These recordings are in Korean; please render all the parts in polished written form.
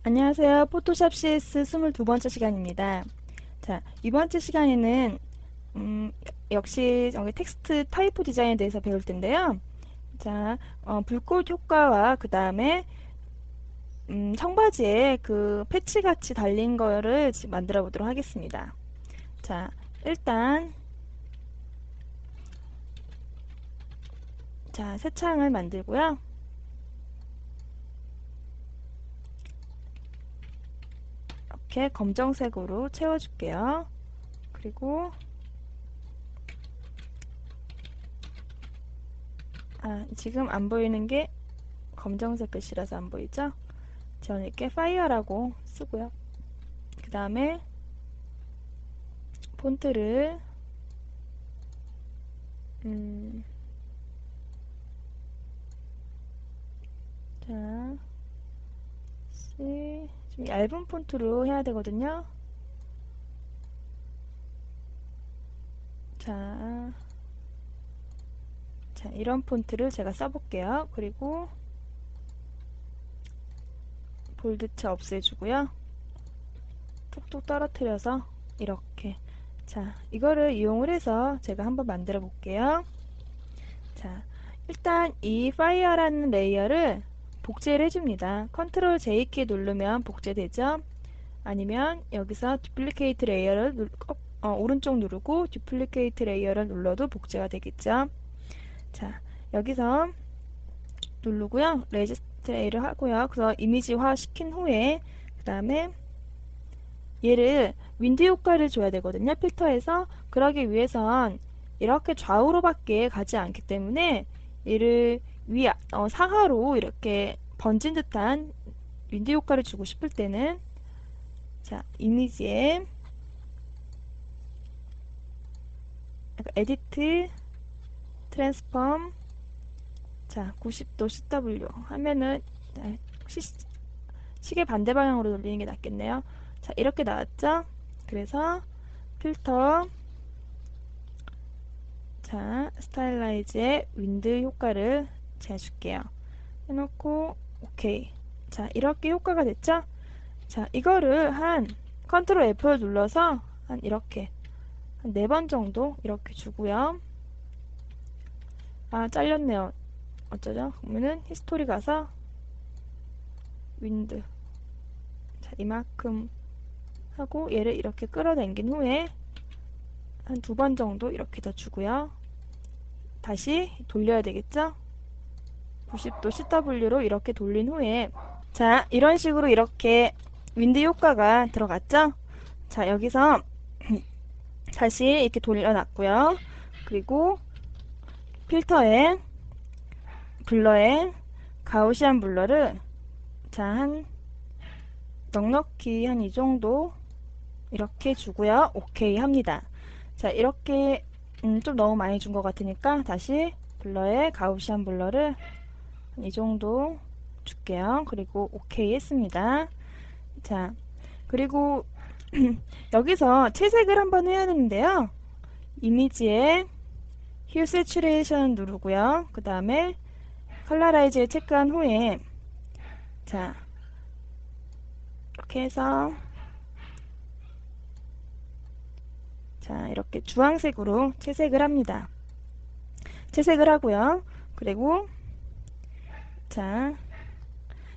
안녕하세요. 포토샵 CS 22번째 시간입니다. 자, 이번째 시간에는 역시 텍스트 타이포 디자인에 대해서 배울 텐데요. 자, 불꽃 효과와 그 다음에 청바지에 그 패치 같이 달린 거를 만들어 보도록 하겠습니다. 자, 일단 새 창을 만들고요. 이렇게 검정색으로 채워줄게요. 그리고 지금 안 보이는 게 검정색 글씨라서 안 보이죠? 저는 이렇게 파이어라고 쓰고요. 그 다음에 폰트를 자, 좀 얇은 폰트로 해야 되거든요. 자, 이런 폰트를 제가 써볼게요. 그리고 볼드체 없애주고요. 툭툭 떨어뜨려서 이렇게. 자, 이거를 이용을 해서 제가 한번 만들어 볼게요. 자, 일단 이 파이어라는 레이어를 복제를 해줍니다. 컨트롤 J키 누르면 복제되죠. 아니면 여기서 듀플리케이트 레이어를 오른쪽 누르고 듀플리케이트 레이어를 눌러도 복제가 되겠죠. 자, 여기서 누르고요. 레지스트 A를 하고요. 그래서 이미지화 시킨 후에 그 다음에 얘를 윈드 효과를 줘야 되거든요. 필터에서. 그러기 위해선 이렇게 좌우로밖에 가지 않기 때문에 얘를 상하로 이렇게 번진 듯한 윈드 효과를 주고 싶을 때는 이미지에 에디트 트랜스폼 90도 CW 하면은 시계 반대 방향으로 돌리는 게 낫겠네요. 자, 이렇게 나왔죠? 그래서 필터 스타일라이즈의 윈드 효과를 제가 줄게요. 해놓고 오케이. 자, 이렇게 효과가 됐죠? 자, 이거를 컨트롤 F를 눌러서 이렇게 한 4번 정도 이렇게 주고요. 잘렸네요. 어쩌죠? 그러면은 히스토리 가서 윈드 이만큼 하고 얘를 이렇게 끌어당긴 후에 한 2번 정도 이렇게 더 주고요. 다시 돌려야 되겠죠? 90도 CW로 이렇게 돌린 후에 이런 식으로 이렇게 윈드 효과가 들어갔죠? 자, 여기서 다시 이렇게 돌려놨고요. 그리고 필터에 블러에 가우시안 블러를 한 넉넉히 한 이 정도 이렇게 주고요. 오케이 합니다. 자, 이렇게 좀 너무 많이 준 것 같으니까 다시 블러에 가우시안 블러를 이 정도 줄게요. 그리고 오케이 했습니다. 자, 그리고 여기서 채색을 한번 해야 되는데요. 이미지에 휴 세츄레이션 누르고요. 그 다음에 컬러라이즈에 체크한 후에 이렇게 해서 이렇게 주황색으로 채색을 합니다. 채색을 하고요. 그리고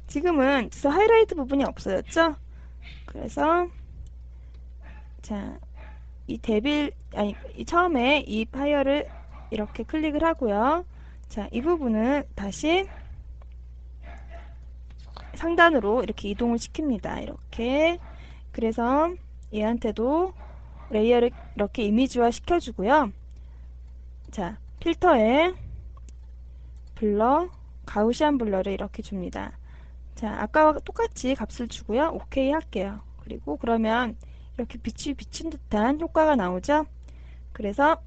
지금은 하이라이트 부분이 없어졌죠? 그래서 이 처음에 이 파이어를 이렇게 클릭을 하고요. 이 부분은 다시 상단으로 이렇게 이동을 시킵니다. 이렇게. 그래서 얘한테도 레이어를 이렇게 이미지화 시켜주고요. 필터에 블러, 가우시안 블러를 이렇게 줍니다. 아까와 똑같이 값을 주고요. 오케이 할게요. 그리고 그러면 이렇게 빛이 비친 듯한 효과가 나오죠. 그래서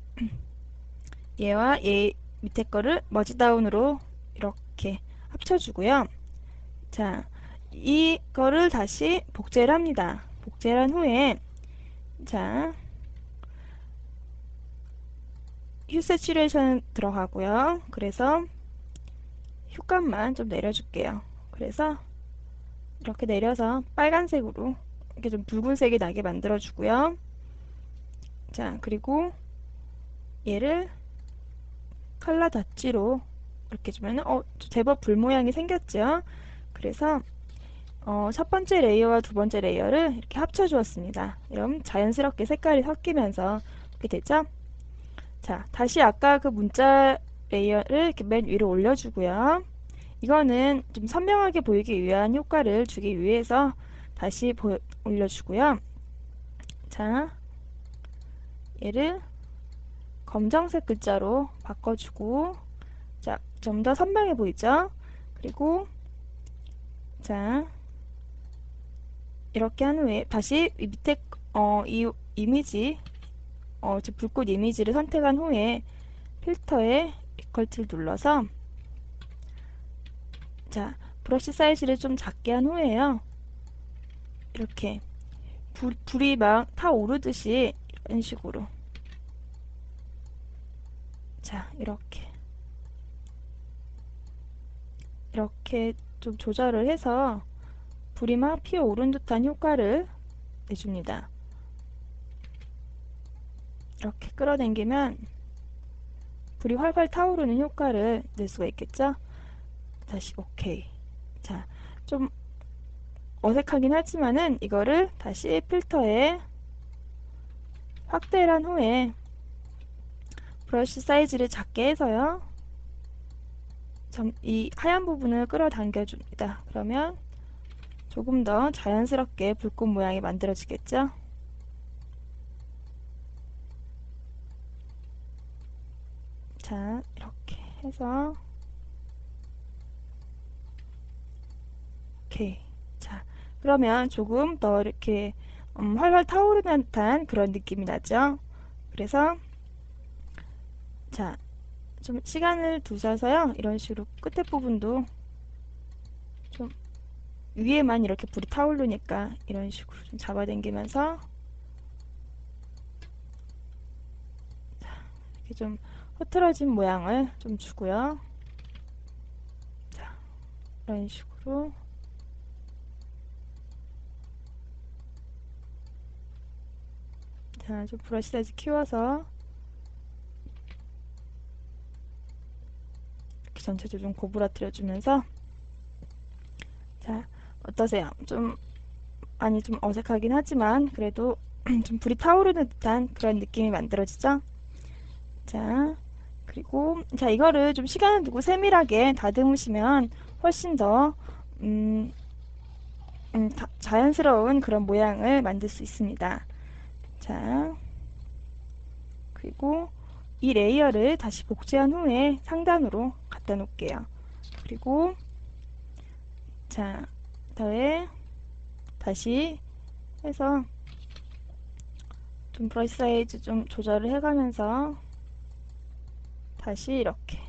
얘와 얘 밑에 거를 머지다운으로 이렇게 합쳐주고요. 이거를 다시 복제를 합니다. 복제를 한 후에 휴 세츄레이션 들어가고요. 그래서 휴값만 좀 내려줄게요. 그래서 이렇게 내려서 빨간색으로 이렇게 좀 붉은색이 나게 만들어 주고요. 자, 그리고 얘를 칼라 다지로 이렇게 주면은 제법 불 모양이 생겼죠. 그래서 첫 번째 레이어와 두 번째 레이어를 이렇게 합쳐 주었습니다. 그럼 자연스럽게 색깔이 섞이면서 이렇게 되죠. 자, 다시 아까 그 문자 레이어를 이렇게 맨 위로 올려주고요. 이거는 좀 선명하게 보이기 위한 효과를 주기 위해서 다시 올려주고요. 자, 얘를 검정색 글자로 바꿔주고, 자, 좀 더 선명해 보이죠? 그리고, 자, 이렇게 한 후에 다시 이 밑에, 이 이미지, 즉 불꽃 이미지를 선택한 후에 필터에 이퀄트를 눌러서, 자, 브러쉬 사이즈를 좀 작게 한 후에요. 이렇게 불이 막 타오르듯이 이런 식으로, 자, 이렇게 좀 조절을 해서 불이 막 피어오른 듯한 효과를 내줍니다. 이렇게 끌어당기면 불이 활활 타오르는 효과를 낼 수가 있겠죠? 다시 오케이. 자, 좀 어색하긴 하지만은 이거를 다시 필터에 확대를 한 후에 브러쉬 사이즈를 작게 해서요. 이 하얀 부분을 끌어당겨 줍니다. 그러면 조금 더 자연스럽게 불꽃 모양이 만들어지겠죠? 자, 이렇게 해서 오케이. 자, 그러면 조금 더 이렇게 활활 타오르는 듯한 그런 느낌이 나죠? 그래서 자, 좀 시간을 두셔서요. 이런 식으로 끝에 부분도 좀 위에만 이렇게 불이 타오르니까 이런 식으로 좀 잡아당기면서 이렇게 좀 흐트러진 모양을 좀 주고요. 자, 이런 식으로 자, 좀 브러쉬 사이즈 키워서 이렇게 전체적으로 좀 고부라뜨려 주면서 자, 어떠세요? 좀 많이 좀 어색하긴 하지만 그래도 좀 불이 타오르는 듯한 그런 느낌이 만들어지죠? 자, 그리고 자, 이거를 좀 시간을 두고 세밀하게 다듬으시면 훨씬 더 자연스러운 그런 모양을 만들 수 있습니다. 자, 그리고 이 레이어를 다시 복제한 후에 상단으로 갖다 놓을게요. 그리고 자, 더에 다시 해서 좀 브러쉬 사이즈 좀 조절을 해가면서 다시 이렇게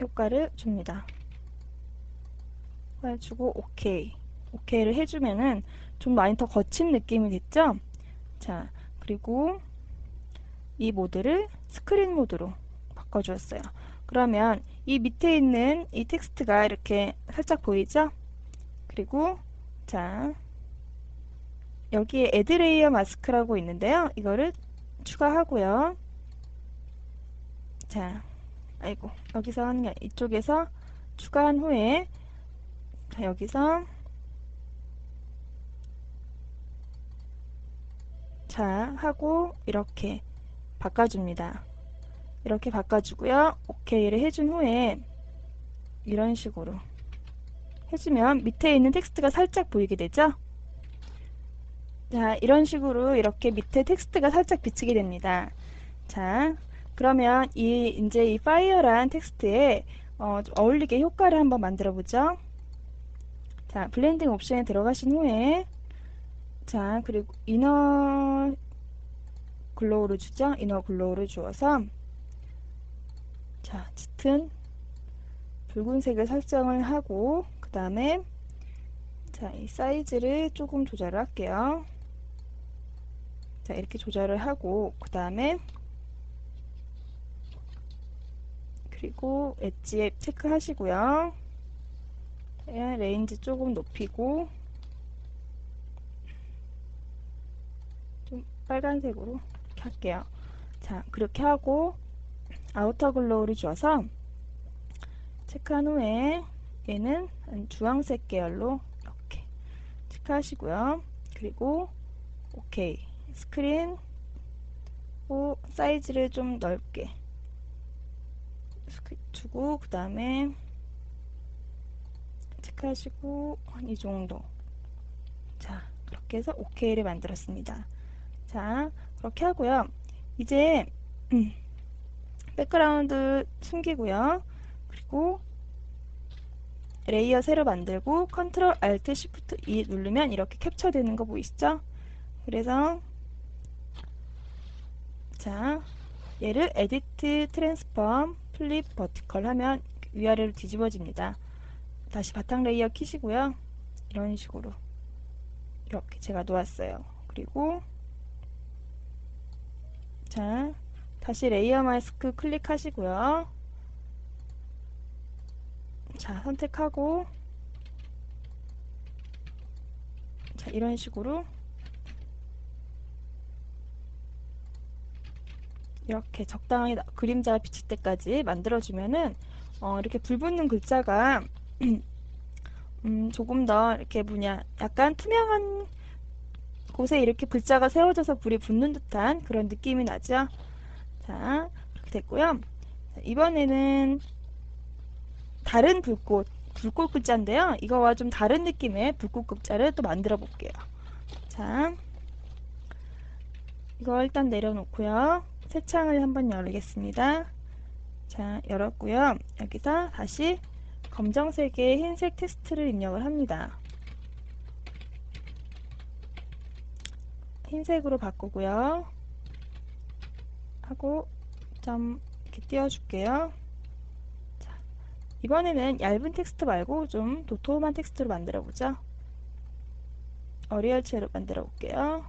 효과를 줍니다. 효과를 주고 오케이. 오케이를 해주면은 좀 많이 더 거친 느낌이 됐죠? 자, 그리고 이 모드를 스크린 모드로 바꿔주었어요. 그러면 이 밑에 있는 이 텍스트가 이렇게 살짝 보이죠? 그리고 자, 여기에 애드 레이어 마스크라고 있는데요. 이거를 추가하고요. 자, 아이고, 여기서 하는 게 이쪽에서 추가한 후에 자, 여기서 자, 하고 이렇게 바꿔줍니다. 이렇게 바꿔주고요. 오케이를 해준 후에 이런 식으로 해주면 밑에 있는 텍스트가 살짝 보이게 되죠? 자, 이런 식으로 이렇게 밑에 텍스트가 살짝 비치게 됩니다. 자, 그러면 이제 이 파이어란 텍스트에 좀 어울리게 효과를 한번 만들어 보죠. 자, 블렌딩 옵션에 들어가신 후에 자, 그리고 이너 글로우를 주죠. 이너 글로우를 주어서 자, 짙은 붉은색을 설정을 하고 그 다음에 자, 이 사이즈를 조금 조절을 할게요. 자, 이렇게 조절을 하고 그 다음에 그리고 엣지에 체크하시고요. 레인지 조금 높이고 좀 빨간색으로 이렇게 할게요. 자, 그렇게 하고 아우터 글로우를 줘서 체크한 후에 얘는 주황색 계열로 이렇게 체크하시고요. 그리고 오케이. 스크린 사이즈를 좀 넓게 주고 그 다음에 체크하시고 한 이 정도. 자, 그렇게 해서 오케이를 만들었습니다. 자, 그렇게 하고요. 이제 백그라운드 숨기고요. 그리고 레이어 새로 만들고 컨트롤 알트 시프트 E 누르면 이렇게 캡처 되는 거 보이시죠? 그래서 자, 얘를 에디트 트랜스폼 플립 버티컬 하면 위아래로 뒤집어집니다. 다시 바탕 레이어 키시고요. 이런 식으로 이렇게 제가 놓았어요. 그리고 자, 다시 레이어 마스크 클릭하시고요. 자, 선택하고 자, 이런 식으로 이렇게 적당히 그림자가 비칠 때까지 만들어주면은 이렇게 불 붙는 글자가 조금 더 이렇게 약간 투명한 곳에 이렇게 글자가 세워져서 불이 붙는 듯한 그런 느낌이 나죠. 자, 그렇게 됐고요. 자, 이번에는 다른 불꽃 글자인데요. 이거와 좀 다른 느낌의 불꽃 글자를 또 만들어 볼게요. 자, 이거 일단 내려놓고요. 새 창을 한번 열겠습니다. 자, 열었고요. 여기서 다시 검정색의 흰색 텍스트를 입력을 합니다. 흰색으로 바꾸고요. 하고 점 이렇게 띄워줄게요. 자, 이번에는 얇은 텍스트 말고 좀 도톰한 텍스트로 만들어 보죠. 어리얼체로 만들어 볼게요.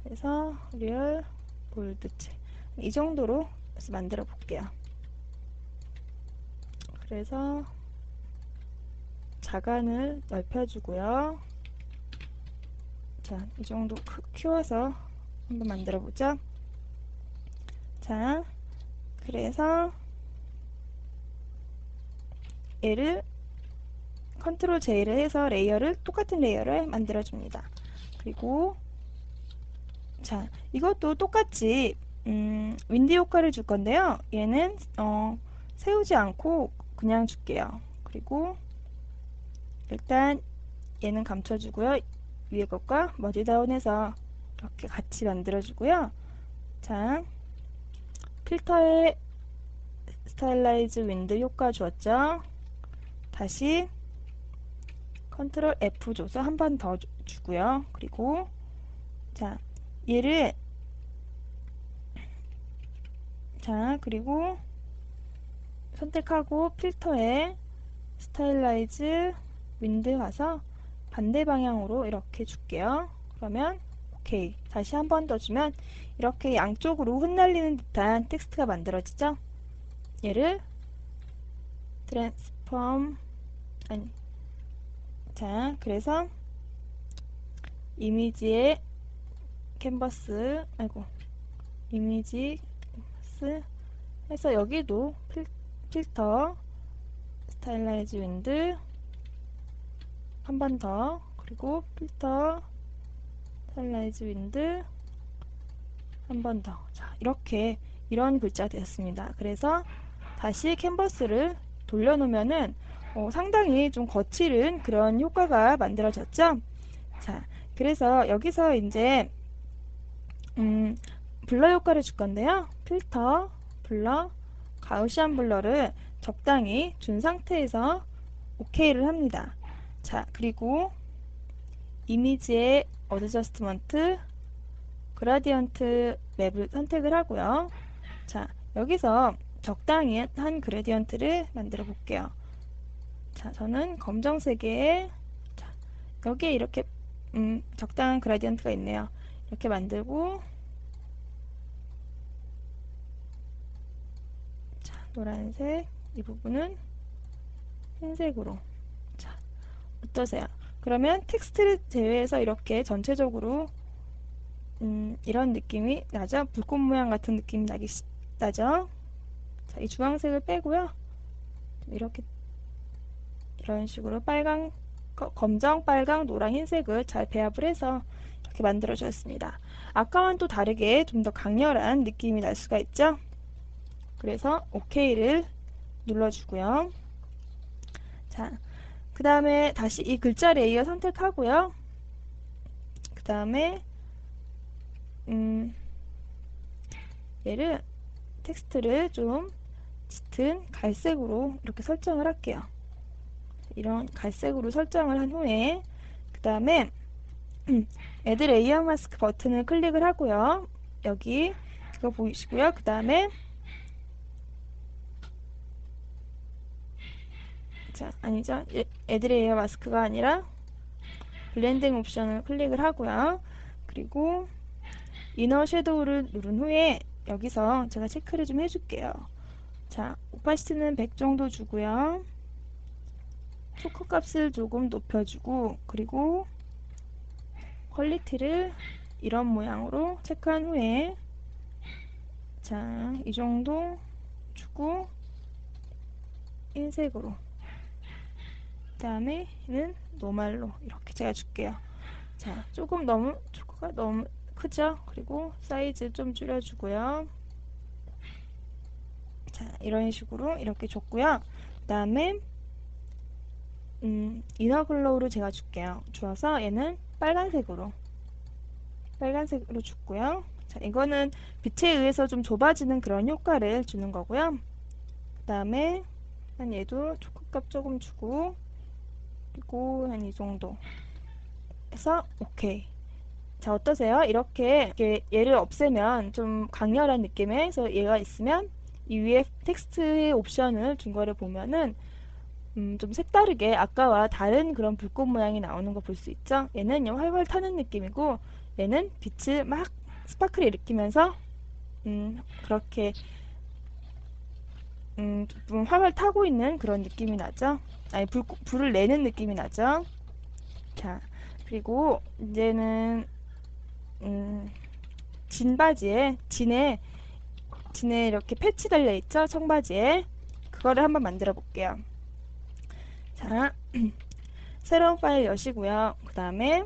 그래서 어리얼 볼드체 이 정도로 만들어 볼게요. 그래서 자간을 넓혀주고요. 자, 이 정도 키워서 한번 만들어 보죠. 자, 그래서 얘를 컨트롤 J를 해서 똑같은 레이어를 만들어 줍니다. 그리고 자, 이것도 똑같이 윈드 효과를 줄 건데요. 얘는 세우지 않고 그냥 줄게요. 그리고 일단 얘는 감춰주고요. 위에 것과 머지 다운해서 이렇게 같이 만들어주고요. 자, 필터에 스타일라이즈 윈드 효과 주었죠. 다시 컨트롤 F 줘서 한 번 더 주고요. 그리고 자, 얘를 자, 그리고 선택하고 필터에 스타일라이즈 윈드 가서 반대 방향으로 이렇게 줄게요. 그러면 오케이. 다시 한 번 더 주면 이렇게 양쪽으로 흩날리는 듯한 텍스트가 만들어지죠. 얘를 트랜스폼 아니 자, 그래서 이미지의 캔버스 이미지 캔버스 해서 여기도 필터 스타일라이즈 윈드 한 번 더 그리고 필터 스타일라이즈 윈드 한 번 더. 자, 이렇게 이런 글자 되었습니다. 그래서 다시 캔버스를 돌려놓으면은 상당히 좀 거칠은 그런 효과가 만들어졌죠. 자, 그래서 여기서 이제 블러 효과를 줄 건데요. 필터, 블러, 가우시안 블러를 적당히 준 상태에서 OK를 합니다. 자, 그리고 이미지의 어드저스트먼트, 그라디언트 맵을 선택을 하고요. 자, 여기서 적당히 한 그레디언트를 만들어 볼게요. 자, 저는 검정색에 자, 여기에 이렇게 적당한 그라디언트가 있네요. 이렇게 만들고 자, 노란색 이 부분은 흰색으로 어떠세요? 그러면 텍스트를 제외해서 이렇게 전체적으로 이런 느낌이 나죠? 불꽃 모양 같은 느낌이 나죠? 자, 이 주황색을 빼고요. 이렇게 이런 식으로 빨강, 검정, 빨강, 노랑, 흰색을 잘 배합을 해서 이렇게 만들어 주었습니다. 아까와는 또 다르게 좀 더 강렬한 느낌이 날 수가 있죠? 그래서 OK를 눌러주고요. 자, 그 다음에 다시 이 글자 레이어 선택하고요. 그 다음에 얘를 텍스트를 좀 짙은 갈색으로 이렇게 설정을 할게요. 이런 갈색으로 설정을 한 후에 그 다음에 애드 레이어 마스크 버튼을 클릭을 하고요. 여기 그거 보이시고요. 그 다음에 자, 아니죠. 애드 레이어 마스크가 아니라 블렌딩 옵션을 클릭을 하고요. 그리고 이너 섀도우를 누른 후에 여기서 제가 체크를 좀 해줄게요. 자, 오파시티는 100 정도 주고요. 토크 값을 조금 높여주고 그리고 퀄리티를 이런 모양으로 체크한 후에 자, 이 정도 주고 흰색으로 그 다음에 는 노말로 이렇게 제가 줄게요. 자, 조금 너무 초코가 너무 크죠? 그리고 사이즈 좀 줄여주고요. 자, 이런 식으로 이렇게 줬고요. 그 다음에 이너 글로우를 제가 줄게요. 주어서 얘는 빨간색으로 줬고요. 자, 이거는 빛에 의해서 좀 좁아지는 그런 효과를 주는 거고요. 그 다음에 한 얘도 초코값 조금 주고 그리고 한 이 정도 해서 오케이. 자, 어떠세요? 이렇게 얘를 없애면 좀 강렬한 느낌에서 얘가 있으면 이 위에 텍스트의 옵션을 준 거를 보면은 좀 색다르게 아까와 다른 그런 불꽃 모양이 나오는 거 볼 수 있죠? 얘는 그냥 활활 타는 느낌이고 얘는 빛을 막 스파클을 일으키면서 그렇게 좀 활활 타고 있는 그런 느낌이 나죠? 아니 불을 내는 느낌이 나죠? 자, 그리고 이제는 진 바지에 진에 이렇게 패치 달려 있죠? 청바지에 그거를 한번 만들어 볼게요. 자, 새로운 파일 여시고요. 그 다음에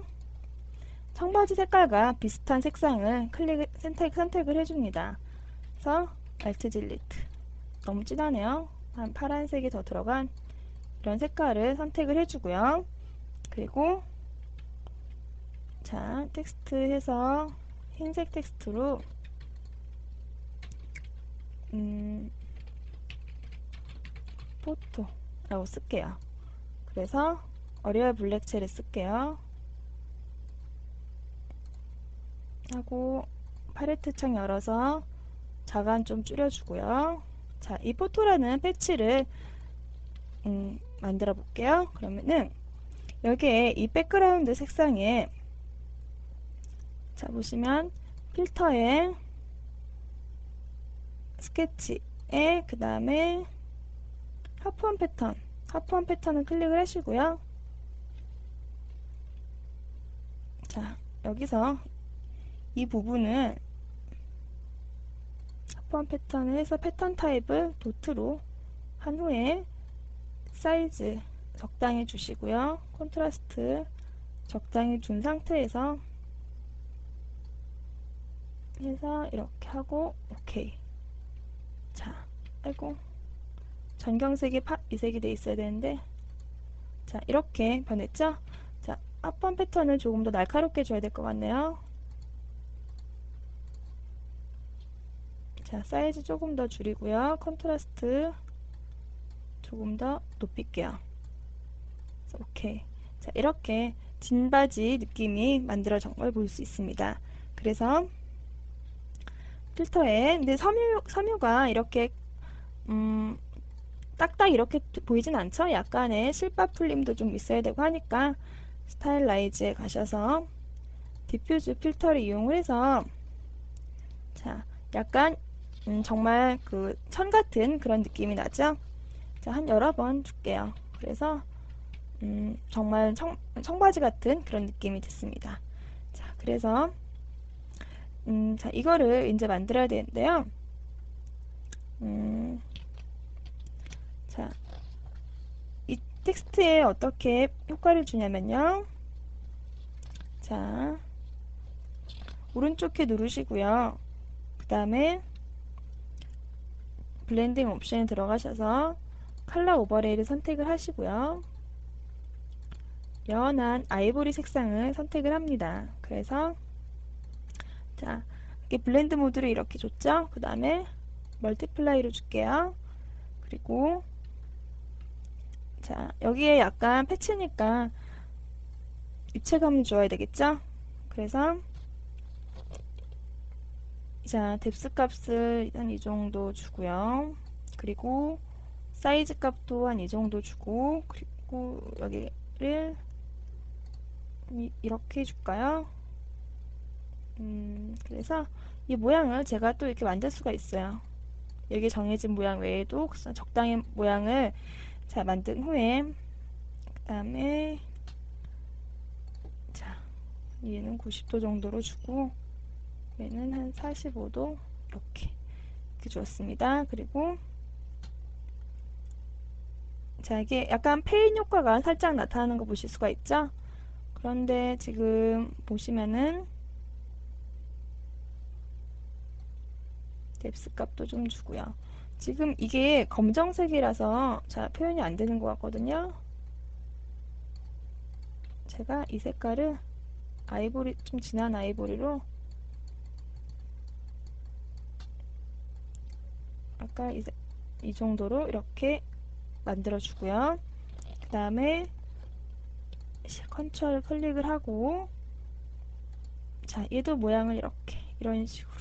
청바지 색깔과 비슷한 색상을 선택을 해줍니다. 그래서 Alt 딜리트 너무 진하네요. 한 파란색이 더 들어간 이런 색깔을 선택을 해주고요. 그리고 자, 텍스트 해서 흰색 텍스트로 포토라고 쓸게요. 그래서 어리얼 블랙체를 쓸게요. 하고 팔레트 창 열어서 자간 좀 줄여주고요. 자, 이 포토라는 패치를 만들어 볼게요. 그러면은 여기에 이 백그라운드 색상에 자, 보시면 필터에 스케치에 그 다음에 하프원 패턴을 클릭을 하시고요. 자, 여기서 이 부분을 하프원 패턴을 해서 패턴 타입을 도트로 한 후에 사이즈 적당히 주시고요. 콘트라스트 적당히 준 상태에서 해서 이렇게 하고 오케이. 자, 아이고 전경색이 이색이 돼 있어야 되는데 자, 이렇게 변했죠? 자, 앞번 패턴을 조금 더 날카롭게 줘야 될 것 같네요. 자, 사이즈 조금 더 줄이고요. 컨트라스트 조금 더 높일게요. 오케이. 자, 이렇게 진바지 느낌이 만들어진 걸 볼 수 있습니다. 그래서 필터에 근데 섬유가 이렇게 딱딱 이렇게 보이진 않죠? 약간의 실밥 풀림도 좀 있어야 되고 하니까 스타일라이즈에 가셔서 디퓨즈 필터를 이용을 해서 자, 약간 정말 그 천 같은 그런 느낌이 나죠? 자, 한 여러 번 줄게요. 그래서 정말 청바지 같은 그런 느낌이 됐습니다. 자, 그래서 자, 이거를 이제 만들어야 되는데요. 음, 자, 이 텍스트에 어떻게 효과를 주냐면요. 자, 오른쪽 키 누르시고요. 그 다음에 블렌딩 옵션에 들어가셔서 컬러 오버레이를 선택을 하시고요. 연한 아이보리 색상을 선택을 합니다. 그래서 자, 이렇게 블렌드 모드를 이렇게 줬죠. 그 다음에 멀티플라이로 줄게요. 그리고 자, 여기에 약간 패치니까 입체감을 줘야 되겠죠. 그래서 자, 뎁스 값을 한 이 정도 주고요. 그리고 사이즈 값도 한 이 정도 주고, 그리고 여기를 이렇게 줄까요? 그래서 이 모양을 제가 또 이렇게 만들 수가 있어요. 여기 정해진 모양 외에도 적당히 모양을 자 만든 후에 그 다음에 자 얘는 90도 정도로 주고 얘는 한 45도 이렇게 주었습니다. 그리고 자 이게 약간 페인 효과가 살짝 나타나는 거 보실 수가 있죠? 그런데 지금 보시면은 뎁스 값도 좀 주고요. 지금 이게 검정색이라서 자 표현이 안 되는 것 같거든요. 제가 이 색깔을 아이보리 좀 진한 아이보리로 아까 이 정도로 이렇게 만들어 주고요. 그 다음에 컨트롤 클릭을 하고 자 얘도 모양을 이렇게 이런 식으로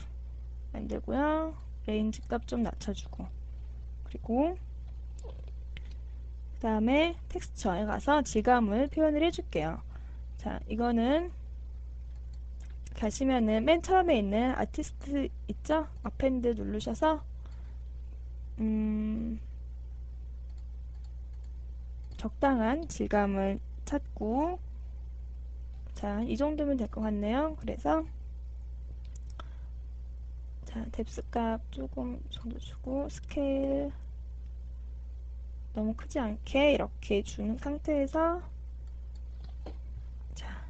만들고요. 레인지 값 좀 낮춰주고 그리고 그 다음에 텍스처에 가서 질감을 표현을 해줄게요. 자 이거는 가시면은 맨 처음에 있는 아티스트 있죠? 어펜드 누르셔서 적당한 질감을 찾고 자, 이 정도면 될 것 같네요. 그래서 자, 뎁스 값 조금 정도 주고 스케일 너무 크지 않게 이렇게 준 상태에서 자,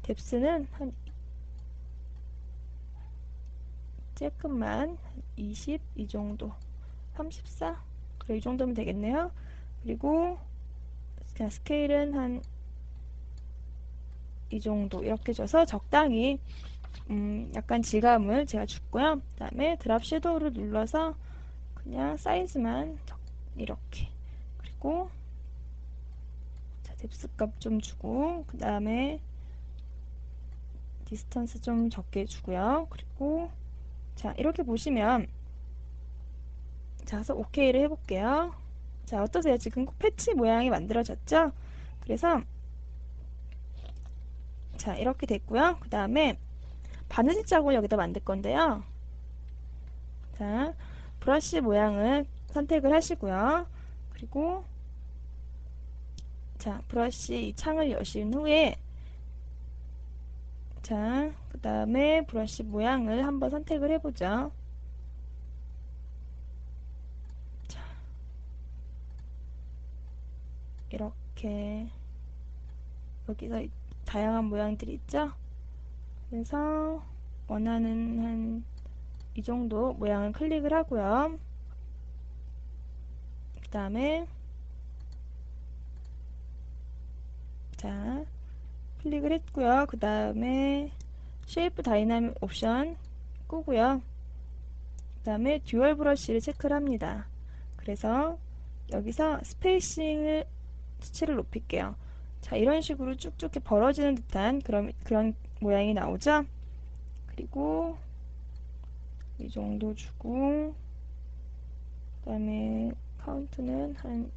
뎁스는 한 조금만 20 이 정도 34 그래 이 정도면 되겠네요. 그리고 자, 스케일은 한 이 정도 이렇게 줘서 적당히 약간 질감을 제가 줬고요. 그 다음에 드랍 섀도우를 눌러서 그냥 사이즈만 이렇게 그리고 자, 뎁스 값 좀 주고 그 다음에 디스턴스 좀 적게 주고요. 그리고 자 이렇게 보시면 자 그래서 OK를 해볼게요. 자 어떠세요? 지금 패치 모양이 만들어졌죠? 그래서 자 이렇게 됐고요. 그 다음에 바느질 자국을 여기다 만들 건데요. 자 브러쉬 모양을 선택을 하시고요. 그리고 자 브러쉬 이 창을 여신 후에 자 그 다음에 브러쉬 모양을 한번 선택을 해보죠. 자 이렇게 여기서 다양한 모양들이 있죠. 그래서 원하는 한 이 정도 모양을 클릭을 하고요. 그 다음에 자 클릭을 했고요. 그 다음에 쉐이프 다이나믹 옵션 끄고요. 그 다음에 듀얼 브러쉬를 체크를 합니다. 그래서 여기서 스페이싱을 수치를 높일게요. 자 이런 식으로 쭉쭉 벌어지는 듯한 그런 모양이 나오죠. 그리고 이 정도 주고 그 다음에 카운트는 한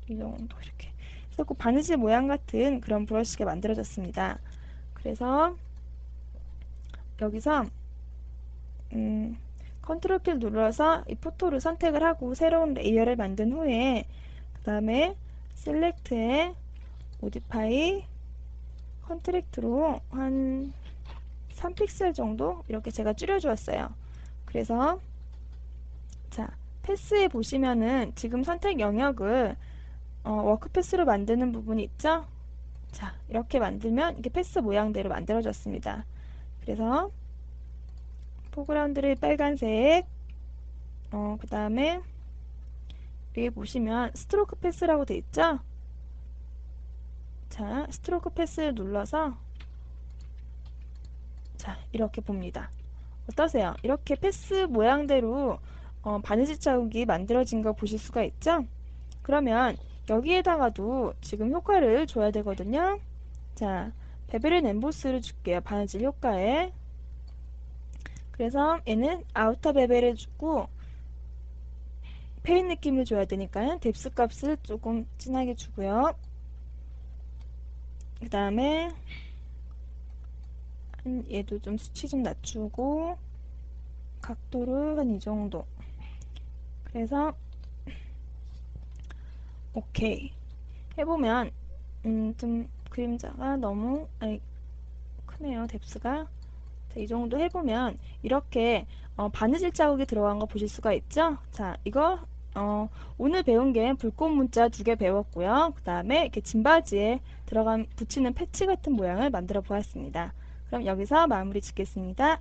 이 정도 이렇게 그래서 그 바느질 모양 같은 그런 브러쉬가 만들어졌습니다. 그래서 여기서 컨트롤 키 눌러서 이 포토를 선택을 하고 새로운 레이어를 만든 후에 그 다음에 셀렉트에 모디파이 컨트랙트로 한 3픽셀 정도 이렇게 제가 줄여주었어요. 그래서 자, 패스에 보시면은 지금 선택 영역을 워크패스로 만드는 부분이 있죠? 자, 이렇게 만들면 이게 패스 모양대로 만들어졌습니다. 그래서 포그라운드를 빨간색, 그 다음에 위에 보시면 스트로크 패스라고 돼 있죠? 자, 스트로크 패스를 눌러서 자, 이렇게 봅니다. 어떠세요? 이렇게 패스 모양대로 바느질 자국이 만들어진 거 보실 수가 있죠? 그러면 여기에다가도 지금 효과를 줘야 되거든요. 자, 베벨 앤 엠보스를 줄게요. 바느질 효과에. 그래서 얘는 아우터 베벨을 주고 페인 느낌을 줘야 되니까 뎁스 값을 조금 진하게 주고요. 그 다음에 얘도 좀 수치 좀 낮추고 각도를 한 이 정도. 그래서 오케이 해보면 좀 그림자가 너무 크네요. 뎁스가. 자, 이 정도 해보면 이렇게 바느질 자국이 들어간 거 보실 수가 있죠? 자, 이거 오늘 배운 게 불꽃 문자 2개 배웠고요. 그 다음에 이렇게 진바지에 붙이는 패치 같은 모양을 만들어 보았습니다. 그럼 여기서 마무리 짓겠습니다.